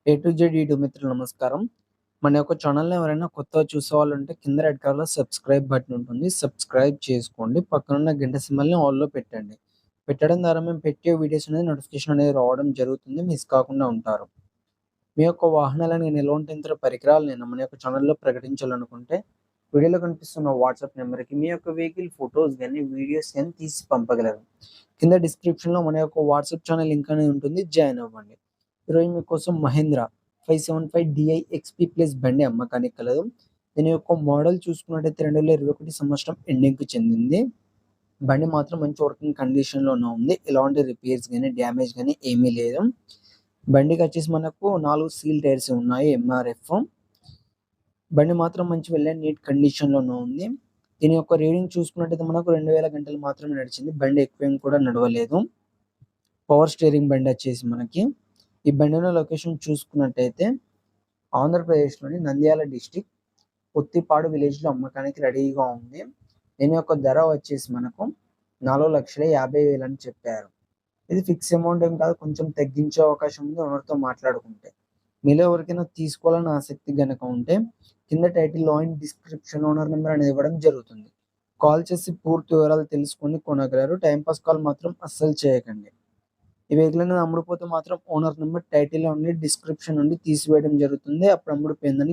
A to Z YouTube మిత్రులు నమస్కారం. మన యొక్క ఛానల్‌ని ఎవరైనా కొత్తగా చూసేవాళ్ళుంటే కింద రెడ్ కలర్‌లో సబ్స్క్రైబ్ బటన్ ఉంటుంది. సబ్స్క్రైబ్ చేసుకోండి. పక్కనున్న గంట సింబల్‌ని ఆల్‌లో పెట్టండి. పెట్టడం ద్వారా మేము పెట్టే వీడియోస్ అనేది నోటిఫికేషన్ అనేది రావడం జరుగుతుంది. మిస్ కాకుండా ఉంటారు. మీ యొక్క వాహనాలను నిల్వంటించిన పరికరాలను మన యొక్క ఛానల్‌లో ప్రకటించాలనుకుంటే వీడియోలో కనిపిస్తున్న వాట్సాప్ నంబర్‌కి మీ యొక్క వెహికల్ ఫోటోస్ గాని, వీడియోస్ గాని తీసి పంపగలరు. కింద డిస్క్రిప్షన్‌లో మన యొక్క వాట్సాప్ ఛానల్ లింక్ అనేది ఉంటుంది. జాయిన్ అవ్వండి. ఈరోజు మీకోసం మహేంద్ర 575 డీఐ ఎక్స్‌పీ ప్లస్ బండి అమ్మకానికి కలదు. దీని యొక్క మోడల్ చూసుకున్నట్టయితే 2021 సంవత్సరం ఎండింగ్‌కి చెందింది. బండి మాత్రం మంచి వర్కింగ్ కండిషన్‌లోనే ఉంది. ఎలాంటి రిపేర్స్ గాని, డ్యామేజ్ గాని ఏమీ లేదు. బండికొచ్చేసి మనకు 4 సీల్ టైర్స్ ఉన్నాయి ఎంఆర్ఎఫ్. బండి మాత్రం మంచి వెల్ అండ్ నీట్ కండిషన్‌లోనే ఉంది. దీని యొక్క రీడింగ్ చూసుకున్నట్టయితే మనకు 2000 గంటలు మాత్రమే నడిచింది. బండి ఎక్కువేం కూడా నడవలేదు. పవర్ స్టీరింగ్ బండొచ్చేసి మనకి. ఈ బండి ఉన్న లొకేషన్ చూసుకున్నట్టయితే ఆంధ్రప్రదేశ్‌లోని నంద్యాల డిస్ట్రిక్ట్ పొత్తిపాడు విలేజ్‌లో అమ్మకానికి రెడీగా ఉంది. దీని యొక్క ధర వచ్చేసి మనకు 4,50,000 అని చెప్పారు. ఇది ఫిక్స్ అమౌంట్ ఏం కాదు. కొంచెం తగ్గించే అవకాశం ఉంది ఓనర్‌తో మాట్లాడుకుంటే. మీలో ఎవరికైనా తీసుకోవాలని ఆసక్తి గనక ఉంటే కింద టైటిల్‌లో అండ్ డిస్క్రిప్షన్ ఓనర్ నెంబర్ అనేది ఇవ్వడం జరుగుతుంది. కాల్ చేసి పూర్తి వివరాలు తెలుసుకొని కొనగలరు. టైమ్ పాస్ కాల్ మాత్రం అస్సలు చేయకండి. ఈ వెహికల్ అనేది అమ్ముడుపోతే మాత్రం ఓనర్ నెంబర్ టైటిల్‌లో ఉండి డిస్క్రిప్షన్ నుండి తీసివేయడం జరుగుతుంది. అప్పుడు అమ్ముడుపోయిందని